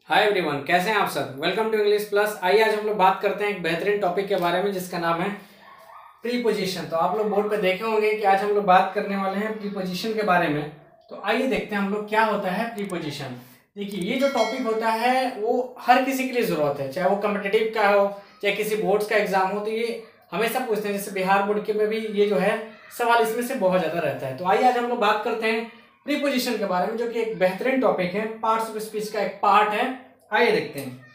Hi everyone, कैसे हैं आप सब। Welcome to English plus. आइए आज हम लोग बात करते हैं एक बेहतरीन टॉपिक के बारे में जिसका नाम है प्रीपोजिशन। तो आप लोग बोर्ड पे देखे होंगे कि आज हम लोग बात करने वाले हैं प्रीपोजिशन के बारे में। तो आइए देखते हैं हम लोग क्या होता है प्रीपोजिशन। देखिए, ये जो टॉपिक होता है वो हर किसी के लिए ज़रूरत है, चाहे वो कॉम्पिटिटिव का हो चाहे किसी बोर्ड्स का एग्जाम हो। तो ये हमेशा पूछते हैं, जैसे बिहार बोर्ड के में भी ये जो है सवाल इसमें से बहुत ज़्यादा रहता है। तो आइए आज हम लोग बात करते हैं प्रीपोजिशन के बारे में, जो कि एक बेहतरीन टॉपिक है, पार्ट्स ऑफ स्पीच का एक पार्ट है। आइए देखते हैं।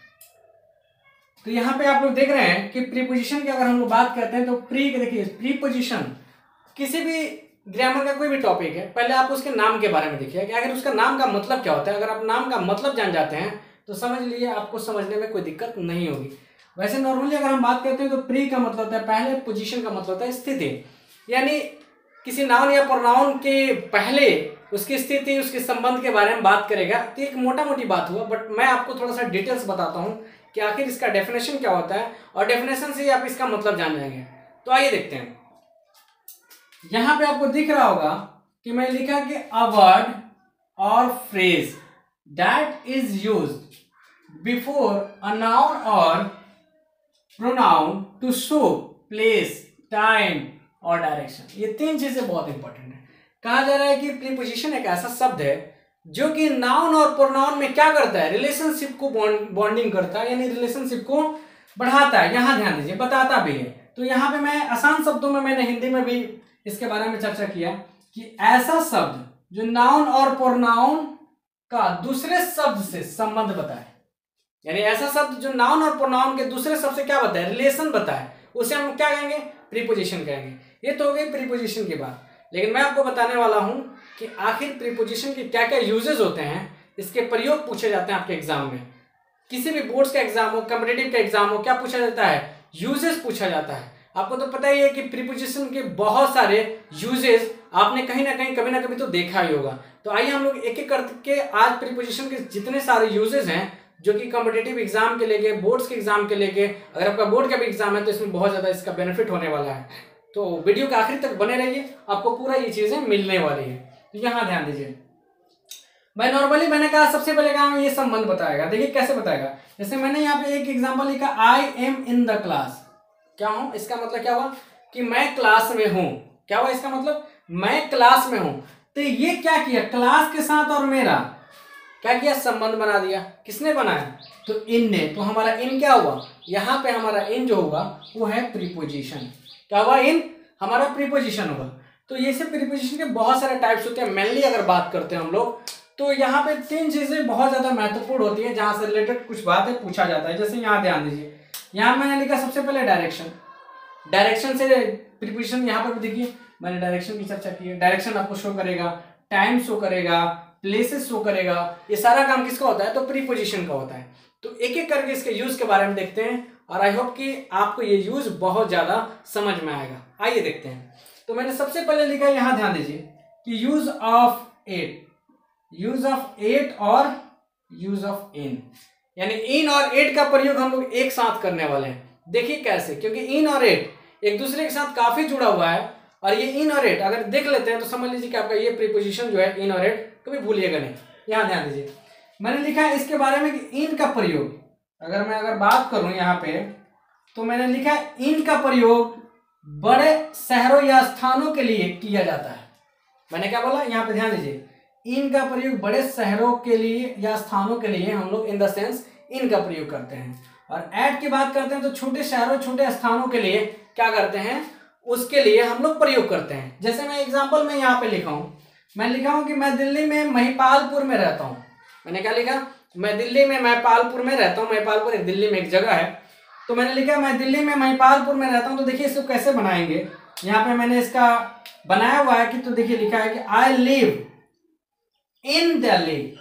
तो यहाँ पे आप लोग देख रहे हैं कि प्रीपोजिशन की अगर हम लोग बात करते हैं तो देखिए प्रीपोजिशन किसी भी ग्रामर का कोई भी टॉपिक है, पहले आप उसके नाम के बारे में देखिए कि अगर उसका नाम का मतलब क्या होता है। अगर आप नाम का मतलब जान जाते हैं तो समझ लीजिए आपको समझने में कोई दिक्कत नहीं होगी। वैसे नॉर्मली अगर हम बात करते हैं तो प्री का मतलब होता है पहले, पोजीशन का मतलब होता है स्थिति, यानी किसी नाउन या प्रोनाउन के पहले उसकी स्थिति, उसके संबंध के बारे में बात करेगा। तो एक मोटा मोटी बात हुआ, बट मैं आपको थोड़ा सा डिटेल्स बताता हूँ कि आखिर इसका डेफिनेशन क्या होता है, और डेफिनेशन से ही आप इसका मतलब जान जाएंगे। तो आइए देखते हैं। यहाँ पे आपको दिख रहा होगा कि मैं लिखा कि अ वर्ड और phrase that is used before a noun और pronoun to show place, time और डायरेक्शन। ये तीन चीजें बहुत इंपॉर्टेंट है। कहा जा रहा है कि प्रीपोजिशन एक ऐसा शब्द है जो कि नाउन और प्रोनाउन में क्या करता है, रिलेशनशिप को बॉन्डिंग करता है, यानी रिलेशनशिप को बढ़ाता है। यहां ध्यान दीजिए, बताता भी है। तो यहाँ पे मैं आसान शब्दों में, मैंने हिंदी में भी इसके बारे में चर्चा किया कि ऐसा शब्द जो नाउन और प्रोनाउन का दूसरे शब्द से संबंध बताए, यानी ऐसा शब्द जो नाउन और प्रोनाउन के दूसरे शब्द से क्या बताए, रिलेशन बताए, उसे हम क्या कहेंगे, प्रीपोजिशन कहेंगे। ये तो हो गई प्रीपोजिशन की बात। लेकिन मैं आपको बताने वाला हूं कि आखिर प्रीपोजिशन के क्या क्या यूजेस होते हैं, इसके प्रयोग पूछे जाते हैं आपके एग्जाम में। किसी भी बोर्ड्स का एग्जाम हो, कॉम्पिटिटिव का एग्जाम हो, क्या पूछा जाता है, यूजेस पूछा जाता है। आपको तो पता ही है कि प्रीपोजिशन के बहुत सारे यूजेस आपने कहीं ना कहीं कभी ना कभी तो देखा ही होगा। तो आइए हम लोग एक एक करके आज प्रीपोजिशन के जितने सारे यूजेस हैं जो कि कॉम्पिटिटिव एग्जाम के लेके, बोर्ड्स के एग्जाम के लेके, अगर आपका बोर्ड का भी एग्जाम है तो इसमें बहुत ज्यादा इसका बेनिफिट होने वाला है। तो वीडियो के आखिर तक बने रहिए, आपको पूरा ये चीजें मिलने वाली है। तो यहाँ ध्यान दीजिए। मैंने कहा सबसे पहले कहा ये संबंध बताएगा। देखिए कैसे बताएगा। जैसे मैंने यहाँ पे एक एग्जांपल लिखा, I am in the class. क्या हूं, इसका मतलब क्या हुआ कि मैं क्लास में हूं। क्या हुआ इसका मतलब, मैं क्लास में हूं। तो ये क्या किया, क्लास के साथ और मेरा क्या किया, संबंध बना दिया। किसने बनाया, तो इन ने। तो हमारा इन क्या हुआ, यहाँ पे हमारा इन जो होगा वो है प्रीपोजिशन। क्या हुआ, इन हमारा प्रीपोजिशन होगा। तो ये सब प्रीपोजिशन के बहुत सारे टाइप्स होते हैं। मेनली अगर बात करते हैं हम लोग तो यहाँ पे तीन चीजें बहुत ज्यादा महत्वपूर्ण होती है जहां से रिलेटेड कुछ बातें पूछा जाता है। जैसे यहाँ ध्यान दीजिए, यहाँ मैंने लिखा सबसे पहले डायरेक्शन। डायरेक्शन से प्रीपोजिशन, यहाँ पर भी देखिए मैंने डायरेक्शन की चर्चा की है। डायरेक्शन आपको शो करेगा, टाइम शो करेगा, प्लेसेस शो करेगा। ये सारा काम किसका होता है, तो प्रीपोजिशन का होता है। तो एक एक करके इसके यूज के बारे में देखते हैं, और आई होप कि आपको ये यूज बहुत ज्यादा समझ में आएगा। आइए देखते हैं। तो मैंने सबसे पहले लिखा, यहाँ ध्यान दीजिए कि use of at, use of at और यूज ऑफ इन, यानी इन और एट का प्रयोग हम लोग एक साथ करने वाले हैं। देखिए कैसे, क्योंकि इन और एट एक दूसरे के साथ काफी जुड़ा हुआ है, और ये इन और एट अगर देख लेते हैं तो समझ लीजिए कि आपका ये प्रीपोजिशन जो है इन और एट कभी भूलिएगा नहीं। यहाँ ध्यान दीजिए, मैंने लिखा है इसके बारे में कि इन का प्रयोग, अगर बात करूं यहाँ पे, तो मैंने लिखा है इन का प्रयोग बड़े शहरों या स्थानों के लिए किया जाता है। मैंने क्या बोला, यहाँ पे ध्यान दीजिए, इन का प्रयोग बड़े शहरों के लिए या स्थानों के लिए हम लोग इन द सेंस इन का प्रयोग करते हैं। और एट की बात करते हैं तो छोटे शहरों, छोटे स्थानों के लिए क्या करते हैं, उसके लिए हम लोग प्रयोग करते हैं। जैसे मैं एग्जाम्पल में यहाँ पे लिखा हूँ, मैं लिखा हूँ कि मैं दिल्ली में महिपालपुर में रहता हूँ। मैंने क्या लिखा, मैं दिल्ली में महिपालपुर में रहता हूँ। महिपालपुर एक दिल्ली में एक जगह है। तो मैंने लिखा मैं दिल्ली में महिपालपुर में रहता हूँ। तो देखिए इसको कैसे बनाएंगे, यहाँ पे मैंने इसका बनाया हुआ है कि, तो देखिए लिखा है कि आई लिव इन दिल्ली,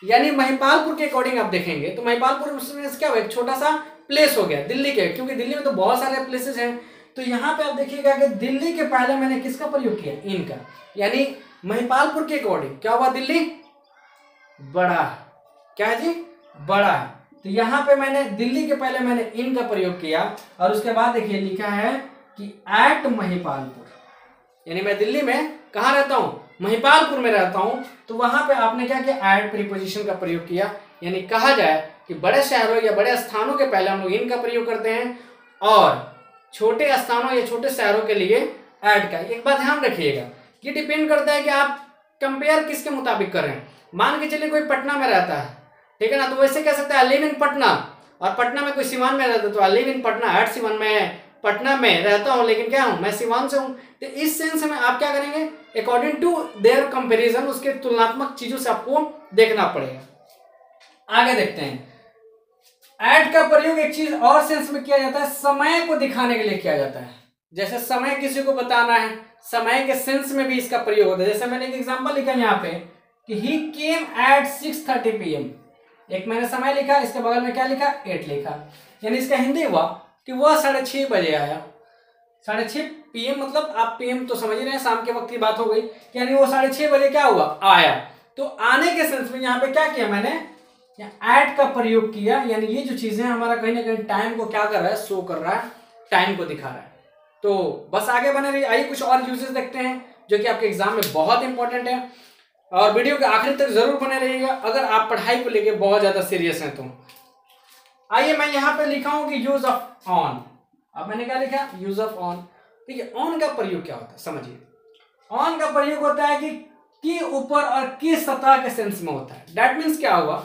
यानी महिपालपुर के अकॉर्डिंग आप देखेंगे तो महिपालपुर में क्या हुआ, एक छोटा सा प्लेस हो गया दिल्ली के, क्योंकि दिल्ली में तो बहुत सारे प्लेसेस हैं। तो यहाँ पे आप देखिएगा कि दिल्ली के पहले मैंने किसका प्रयोग किया, इन का, यानी महिपालपुर के अकॉर्डिंग क्या हुआ, दिल्ली बड़ा है। क्या है जी, बड़ा है। तो यहाँ पे मैंने दिल्ली के पहले मैंने इन का प्रयोग किया, और उसके बाद देखिए लिखा है कि एट महिपालपुर, यानी मैं दिल्ली में कहाँ रहता हूँ, महिपालपुर में रहता हूँ, तो वहां पे आपने क्या किया, ऐड प्रीपोजिशन का प्रयोग किया। यानी कहा जाए कि बड़े शहरों या बड़े स्थानों के पहले हम लोग इन का प्रयोग करते हैं और छोटे स्थानों या छोटे शहरों के लिए ऐड का। एक बात ध्यान रखिएगा, ये डिपेंड करता है कि आप कंपेयर किसके मुताबिक कर रहे हैं। मान के चलिए कोई पटना में रहता है, ठीक है ना, तो वैसे कह सकते हैं आई लिव इन पटना, और पटना में कोई सिवान में रहता है तो I live in Patna, at Siwan में पटना में रहता हूं लेकिन क्या हूं, मैं सिवान से हूं। तो इस सेंस में आप क्या करेंगे, अकॉर्डिंग टू देयर कंपैरिजन, उसके तुलनात्मक चीजों से आपको देखना पड़ेगा। आगे देखते हैं, ऐड का प्रयोग एक चीज और सेंस में किया जाता है, समय को दिखाने के लिए किया जाता है। जैसे समय किसी को बताना है, समय के सेंस में भी इसका प्रयोग होता है। जैसे मैंने एक एग्जांपल लिखा यहाँ पे कि ही केम एट 6:30 PM, एक मैंने समय लिखा, इसके बगल में क्या लिखा, 8 लिखा, यानी इसका हिंदी हुआ कि वह 6:30 बजे आया। 6:30 PM मतलब आप PM तो समझ रहे हैं, शाम के वक्त की बात हो गई, यानी वो 6:30 बजे क्या हुआ, आया। तो आने के सेंस में यहाँ पे क्या किया मैंने, एट का प्रयोग किया, यानी ये जो चीजें हमारा कहीं ना कहीं टाइम को क्या कर रहा है, शो कर रहा है, टाइम को दिखा रहा है। तो बस आगे बने रहिए। आइए कुछ और यूजेस देखते हैं जो कि आपके एग्जाम में बहुत इंपॉर्टेंट है, और वीडियो के आखिर तक जरूर बने रहिएगा अगर आप पढ़ाई को लेके बहुत ज्यादा सीरियस हैं तो। आइए मैं यहाँ पे लिखा हूं कि यूज ऑफ ऑन। अब मैंने क्या लिखा, यूज ऑफ ऑन। ठीक है, ऑन का प्रयोग क्या होता है समझिए। ऑन का प्रयोग होता है कि ऊपर और किस सतह के सेंस में होता है। दैट मीन्स क्या हुआ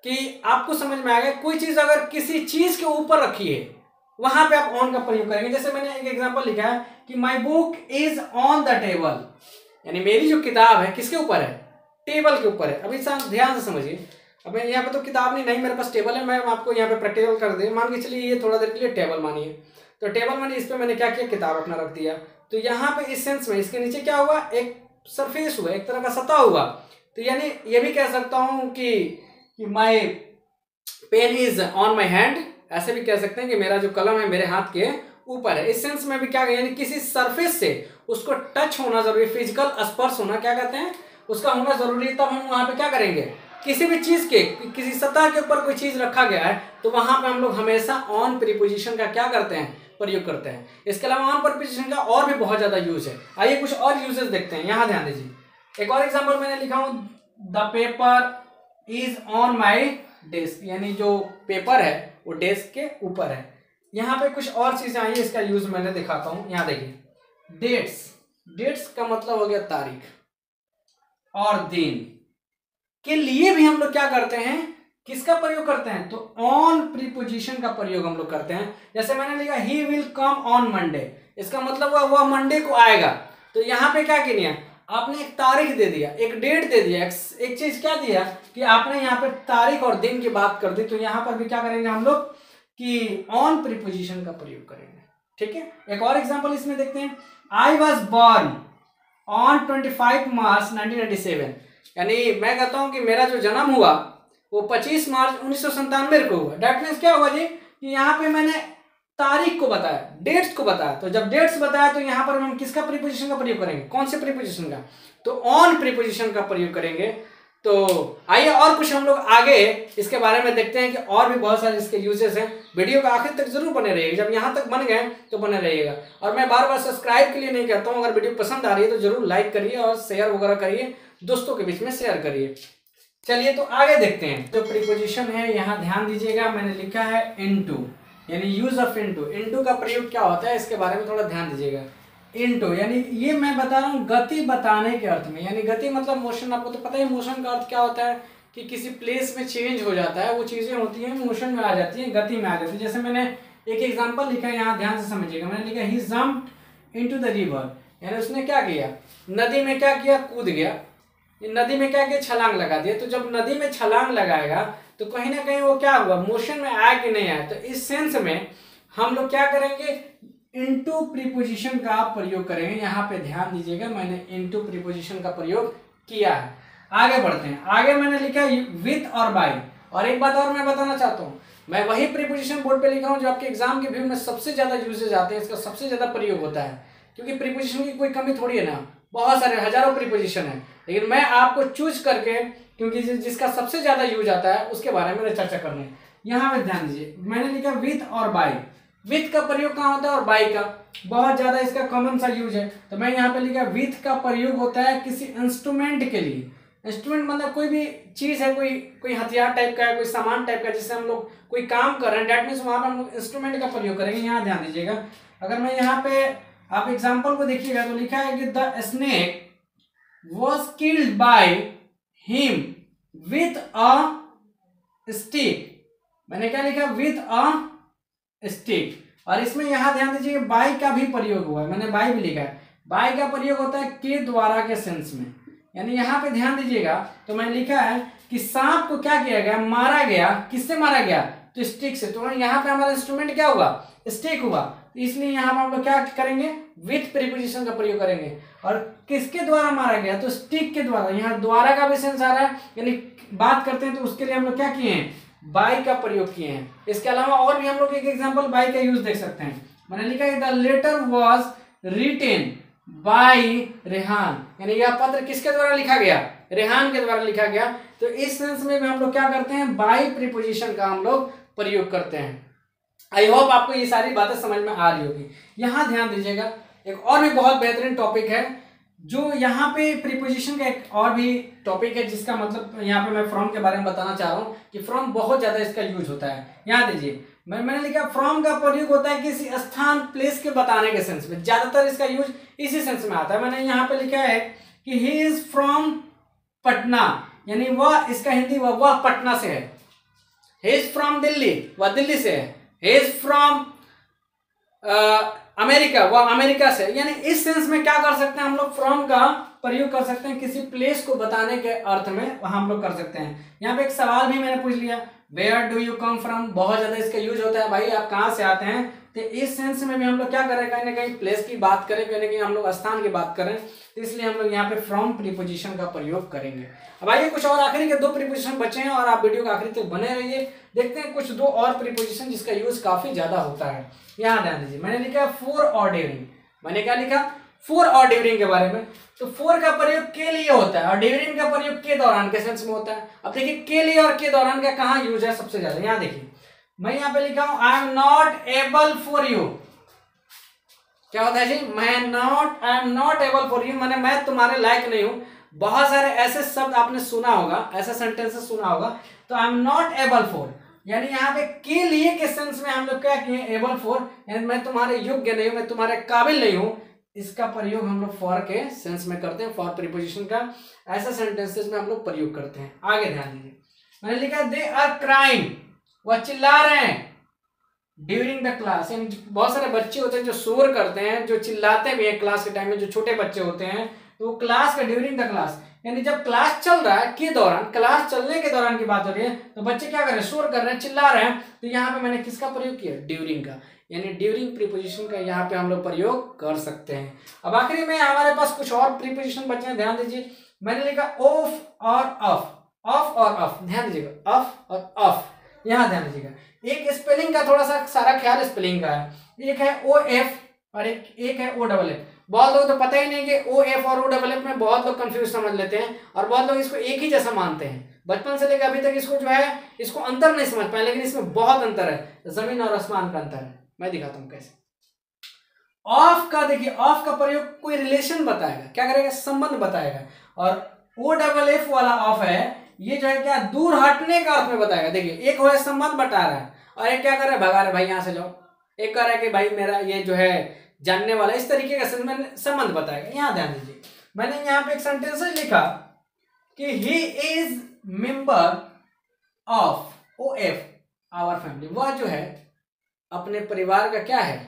कि आपको समझ में आ गया, कोई चीज अगर किसी चीज के ऊपर रखी है वहां पे आप ऑन का प्रयोग करेंगे। जैसे मैंने एक एग्जांपल लिखा है कि my book is on the table, यानी मेरी जो किताब है किसके ऊपर है, टेबल के ऊपर है। अभी ध्यान से समझिए, अब मैं यहाँ पे तो किताब नहीं मेरे पास टेबल है, मैं आपको यहाँ पे प्रैक्टिकल कर दे। मान के चलिए ये थोड़ा देर के लिए टेबल मानिए, तो टेबल मानिए इस पे मैंने क्या किया, किताब अपना रख दिया। तो यहाँ पे इस सेंस में इसके नीचे क्या हुआ, एक सरफेस हुआ, एक तरह का सतह हुआ। तो यानी ये भी कह सकता हूँ कि my pen is on my hand, ऐसे भी कह सकते हैं कि मेरा जो कलम है मेरे हाथ के ऊपर है। इस सेंस में भी क्या, यानी किसी सरफेस से उसको टच होना जरूरी, फिजिकल स्पर्श होना क्या कहते हैं, उसका होना जरूरी, तब हम वहां पे क्या करेंगे, किसी भी चीज के, किसी सतह के ऊपर कोई चीज रखा गया है तो वहां पे हम लोग हमेशा ऑन प्रीपोजिशन का क्या करते हैं, प्रयोग करते हैं। इसके अलावा ऑन प्रीपोजिशन का और भी बहुत ज्यादा यूज है। आइए कुछ और यूजेस देखते हैं, यहाँ ध्यान दीजिए। एक और एग्जाम्पल मैंने लिखा हूं, the paper is on my desk, यानी जो पेपर है वो डेस्क के ऊपर है। यहाँ पे कुछ और चीजें आई है, इसका यूज मैंने दिखाता हूं। यहाँ देखिए, डेट्स, डेट्स का मतलब हो गया तारीख, और दिन के लिए भी हम लोग क्या करते हैं, किसका प्रयोग करते हैं, तो ऑन प्रीपोजिशन का प्रयोग हम लोग करते हैं। जैसे मैंने लिखा he will come on Monday, इसका मतलब वह मंडे को आएगा। तो यहाँ पे क्या किया, आपने एक तारीख दे दिया, एक डेट दे दिया, एक चीज क्या दिया कि आपने यहाँ पे तारीख और दिन की बात कर दी। तो यहाँ पर भी क्या करेंगे हम लोग कि ऑन प्रीपोजिशन का प्रयोग करेंगे। ठीक है, एक और एग्जांपल इसमें देखते हैं, आई वॉज बॉर्न ऑन 25 मार्च 1997, यानी मैं कहता हूं कि मेरा जो जन्म हुआ वो 25 मार्च 1997 को हुआ। डेट मीन्स क्या हुआ जी कि यहाँ पे मैंने तारीख को बताया, डेट्स को बताया। तो जब डेट्स बताया तो यहाँ पर हम किसका प्रीपोजिशन का प्रयोग करेंगे, कौन से प्रीपोजिशन का, तो ऑन प्रीपोजिशन का प्रयोग करेंगे। तो आइए और कुछ हम लोग आगे इसके बारे में देखते हैं कि और भी बहुत सारे इसके यूजेस हैं। वीडियो का आखिर तक जरूर बने रहिएगा, जब यहाँ तक बन गए तो बने रहिएगा। और मैं बार बार सब्सक्राइब के लिए नहीं कहता हूँ, अगर वीडियो पसंद आ रही है तो जरूर लाइक करिए और शेयर वगैरह करिए, दोस्तों के बीच में शेयर करिए। चलिए तो आगे देखते हैं। जो प्रीपोजिशन है यहाँ ध्यान दीजिएगा, मैंने लिखा है इनटू, यानी यूज ऑफ इनटू। इनटू का प्रयोग क्या होता है इसके बारे में थोड़ा ध्यान दीजिएगा। इनटू यानी ये मैं बता रहा हूँ गति बताने के अर्थ में, यानी गति मतलब मोशन। आपको तो पता ही मोशन का अर्थ क्या होता है कि किसी प्लेस में चेंज हो जाता है, वो चीजें होती हैं मोशन में आ जाती हैं, गति में आ जाती है। जैसे मैंने एक एग्जांपल लिखा है, यहाँ ध्यान से समझिएगा। मैंने लिखा ही जंप्ड इनटू द रिवर, यानी उसने क्या किया, नदी में क्या किया, कूद गया। नदी में क्या किया, छलांग लगा दिया। तो जब नदी में छलांग लगाएगा तो कहीं ना कहीं वो क्या हुआ, मोशन में आया कि नहीं आया। तो इस सेंस में हम लोग क्या करेंगे, इनटू प्रीपोजिशन का प्रयोग करेंगे। यहाँ पे ध्यान दीजिएगा, मैंने इनटू प्रीपोजिशन का प्रयोग किया है। आगे बढ़ते हैं। आगे मैंने लिखा है विथ और बाय। और एक बात और मैं बताना चाहता हूँ, मैं वही प्रीपोजिशन बोर्ड पे लिखा हूँ जो आपके एग्जाम के व्यू में सबसे ज्यादा यूजेज आते हैं, इसका सबसे ज्यादा प्रयोग होता है। क्योंकि प्रीपोजिशन की कोई कमी थोड़ी है ना, बहुत सारे हजारों प्रीपोजिशन है, लेकिन मैं आपको चूज करके, क्योंकि जिसका सबसे ज्यादा यूज आता है उसके बारे में चर्चा करनी है। यहाँ पे ध्यान दीजिए, मैंने लिखा विथ और बाय। विथ का प्रयोग कहाँ होता है और बाय का, बहुत ज्यादा इसका कॉमन सा यूज है। तो मैं यहाँ पे लिखा विथ का प्रयोग होता है किसी इंस्ट्रूमेंट के लिए। इंस्ट्रूमेंट मतलब कोई भी चीज है, कोई हथियार टाइप का है, कोई सामान टाइप का, जिससे हम लोग कोई काम कर रहे हैं, डेट मीन्स वहां पर हम लोग इंस्ट्रूमेंट का प्रयोग करेंगे। यहाँ ध्यान दीजिएगा, अगर मैं यहाँ पे आप एग्जाम्पल को देखिएगा तो लिखा है कि the snake was killed by him with a stick. मैंने क्या लिखा, विथ अ स्टिक। और इसमें यहां ध्यान दीजिए बाय का भी प्रयोग हुआ है, मैंने बाय भी लिखा है। बाय का प्रयोग होता है के द्वारा के सेंस में, यानी यहाँ पे ध्यान दीजिएगा तो मैंने लिखा है कि सांप को क्या किया गया, मारा गया। किससे मारा गया, तो स्टिक से। तो यहाँ पे हमारा इंस्ट्रूमेंट क्या हुआ, स्टिक हुआ। तो इसलिए यहाँ पे हम लोग क्या करेंगे, विथ प्रीपोजिशन का प्रयोग करेंगे। और किसके द्वारा मारा गया, तो स्टिक के द्वारा। यहाँ द्वारा का भी सेंस आ रहा है, यानी बात करते हैं तो उसके लिए हम लोग क्या किए हैं, बाय का प्रयोग किए हैं। इसके अलावा और भी हम लोग एक एग्जांपल बाय का यूज देख सकते हैं। मैंने लिखा है the letter was written by Rehan, यानी यह पत्र किसके द्वारा लिखा गया, रेहान के द्वारा लिखा गया। तो इस सेंस में भी हम लोग क्या करते हैं, बाय प्रीपोजिशन का हम लोग प्रयोग करते हैं। आई होप आपको ये सारी बातें समझ में आ रही होगी। यहाँ ध्यान दीजिएगा, एक और भी बहुत बेहतरीन टॉपिक है जो यहाँ पे प्रीपोजिशन का एक और भी टॉपिक है, जिसका मतलब यहाँ पे मैं फ्रॉम के बारे में बताना चाह रहा हूँ कि फ्रॉम बहुत ज्यादा इसका यूज होता है। यहाँ दीजिए, मैंने लिखा फ्रॉम का प्रयोग होता है किसी स्थान प्लेस के बताने के सेंस में, ज्यादातर इसका यूज इसी सेंस में आता है। मैंने यहाँ पे लिखा है कि ही इज फ्रॉम पटना, यानी वह, इसका हिंदी वह पटना से है। ही इज फ्रॉम दिल्ली, वह दिल्ली से है। ही इज फ्रॉम अमेरिका, वह अमेरिका से। यानी इस सेंस में क्या कर सकते हैं हम लोग, फ्रॉम का प्रयोग कर सकते हैं किसी प्लेस को बताने के अर्थ में, वहां हम लोग कर सकते हैं। यहाँ पे एक सवाल भी मैंने पूछ लिया, where do you come from, बहुत ज्यादा इसका यूज होता है, भाई आप कहाँ से आते हैं। तो इस सेंस में भी हम लोग क्या करें, कहीं ना कहीं प्लेस की बात करें, कहीं ना कहीं हम लोग स्थान की बात करें, तो इसलिए हम लोग यहाँ पे फ्रॉम प्रीपोजिशन का प्रयोग करेंगे। अब आइए कुछ और आखिरी के 2 प्रीपोजिशन बचे हैं और आप वीडियो के आखिरी तक बने रहिए। देखते हैं कुछ 2 और प्रीपोजिशन जिसका यूज काफी ज्यादा होता है। यहाँ ध्यान दीजिए, मैंने लिखा फॉर और ड्यूरिंग। मैंने क्या लिखा, फॉर और ड्यूरिंग के बारे में। तो फॉर का प्रयोग के लिए होता है और ड्यूरिंग का प्रयोग के दौरान के सेंस में होता है। अब देखिए के लिए और के दौरान का कहाँ यूज है सबसे ज्यादा, यहाँ देखिए मैं यहाँ पे लिखा हूं I am not able for you. क्या होता है जी, I am not able for you, माने मैं तुम्हारे लायक नहीं हूं। बहुत सारे ऐसे शब्द आपने सुना होगा, ऐसा सेंटेंसेस सुना होगा। तो आई एम नॉट एबल फॉर, यानी यहाँ पे के लिए के सेंस में हम लोग क्या किए, एबल फॉर, यानी मैं तुम्हारे योग्य नहीं हूं, मैं तुम्हारे काबिल नहीं हूं। इसका प्रयोग हम लोग फॉर के सेंस में करते हैं, फॉर प्रीपोजिशन का ऐसा सेंटेंसेस में हम लोग प्रयोग करते हैं। आगे ध्यान दीजिए, मैंने लिखा दे आर क्राइंग, वह चिल्ला रहे हैं। ड्यूरिंग द क्लास, यानी बहुत सारे बच्चे होते हैं जो शोर करते हैं, जो चिल्लाते भी हैं क्लास के टाइम में, जो छोटे बच्चे होते हैं, तो वो क्लास का ड्यूरिंग द क्लास, यानी जब क्लास चल रहा है के दौरान, क्लास चलने के दौरान की बात हो रही है, तो बच्चे क्या कर रहे हैं, शोर कर रहे हैं, चिल्ला रहे हैं। तो यहाँ पे मैंने किसका प्रयोग किया, ड्यूरिंग का, यानी ड्यूरिंग प्रीपोजिशन का यहाँ पे हम लोग प्रयोग कर सकते हैं। अब आखिरी में हमारे पास कुछ और प्रीपोजिशन बचे हैं, ध्यान दीजिए। मैंने लिखा ऑफ और ऑफ, ऑफ और ऑफ, ध्यान दीजिएगा, ऑफ और ऑफ। यहाँ ध्यान दीजिएगा, एक स्पेलिंग का थोड़ा सा सारा ख्याल स्पेलिंग का है। एक है ओ एफ और एक है ओ डबल एफ। बहुत लोग तो पता ही नहीं कि ओ एफ और ओ डबल एफ में बहुत लोग कंफ्यूज समझ लेते हैं और बहुत लोग इसको एक ही जैसा मानते हैं। बचपन से लेकर अभी तक इसको जो है, इसको अंतर नहीं समझ पाए, लेकिन इसमें बहुत अंतर है, जमीन और आसमान का अंतर है। मैं दिखाता हूं कैसे। ऑफ का देखिए, ऑफ का प्रयोग कोई रिलेशन बताएगा, क्या करेगा, संबंध बताएगा। और ओ डबल एफ वाला ऑफ है, ये जो है क्या, दूर हटने का अर्थ में बताएगा। देखिए एक हो संबंध बता रहा है और एक क्या कर रहा है, भगा रहा है, भाई यहां से जाओ। एक कह रहा है कि भाई मेरा ये जो है जानने वाला, इस तरीके का संबंध बताएगा। यहाँ ध्यान दीजिए, मैंने यहाँ पे एक सेंटेंस लिखा कि he is member of O F our family, वह जो है अपने परिवार का क्या है,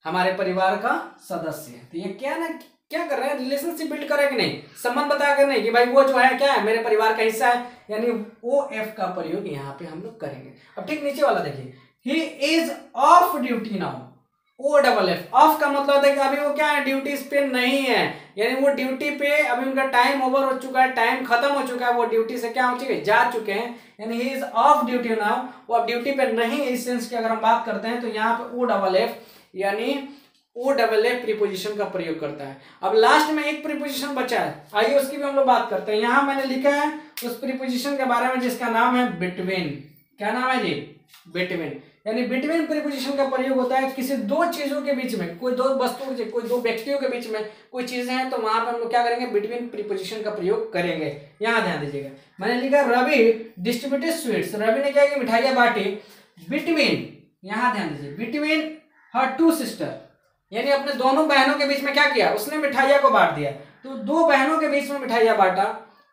हमारे परिवार का सदस्य है। तो ये क्या ना, क्या कर रहा है, रिलेशनशिप बिल्ड कर रहा है कि नहीं, संबंध बता कर नहीं कि भाई वो जो है क्या है, मेरे परिवार का हिस्सा है, यानी ओ एफ का प्रयोग यहाँ पे हम लोग करेंगे। अब ठीक नीचे वाला देखिए, he is off duty now, O double F. Off का मतलब होता है कि अभी वो क्या है, ड्यूटी पे नहीं है, यानी वो ड्यूटी पे अभी उनका टाइम ओवर हो चुका है, टाइम खत्म हो चुका है, वो ड्यूटी से क्या हो चुके, जा चुके हैं, यानी ही इज ऑफ ड्यूटी नाउ, वो अब ड्यूटी पे नहीं है। इस सेंस की अगर हम बात करते हैं तो यहाँ पे ओ डबल एफ यानी ओ डबल एफ प्रीपोजिशन का प्रयोग करता है। अब लास्ट में एक प्रीपोजिशन बचा है, आइए उसकी भी हम लोग बात करते हैं। यहाँ मैंने लिखा है उस प्रीपोजिशन के बारे में जिसका नाम है बिटवीन। क्या नाम है जी, बिटवीन। यानी बिटवीन प्रीपोजिशन का प्रयोग होता है किसी दो चीजों के बीच में, कोई दो वस्तुओं के, कोई दो व्यक्तियों के बीच में कोई चीजें हैं, तो वहां पर हम लोग क्या करेंगे, बिटवीन प्रीपोजिशन का प्रयोग करेंगे। यहाँ ध्यान दीजिएगा, मैंने लिखा रवि डिस्ट्रीब्यूटेड स्वीट्स, रवि ने क्या किया, मिठाइयां बांटी बिटवीन, यहाँ ध्यान दीजिए, बिटवीन हर टू सिस्टर, यानी अपने दोनों बहनों के बीच में क्या किया, उसने मिठाइयां को बांट दिया। तो दो बहनों के बीच में मिठाइयां बांटा,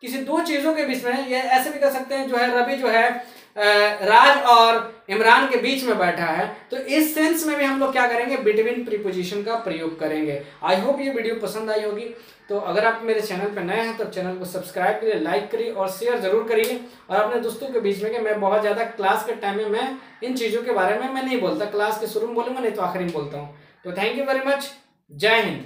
किसी दो चीजों के बीच में, ये ऐसे भी कर सकते हैं, जो है रवि जो है राज और इमरान के बीच में बैठा है, तो इस सेंस में भी हम लोग क्या करेंगे, बिटवीन प्रीपोजिशन का प्रयोग करेंगे। आई होप ये वीडियो पसंद आई होगी। तो अगर आप मेरे चैनल पर नए हैं तो चैनल को सब्सक्राइब करिए, लाइक करिए और शेयर जरूर करिए, और अपने दोस्तों के बीच में, कि मैं बहुत ज़्यादा क्लास के टाइम में मैं इन चीज़ों के बारे में मैं नहीं बोलता, क्लास के शुरू में बोलूँगा, नहीं तो आखिरी में बोलता हूँ। तो थैंक यू वेरी मच, जय हिंद।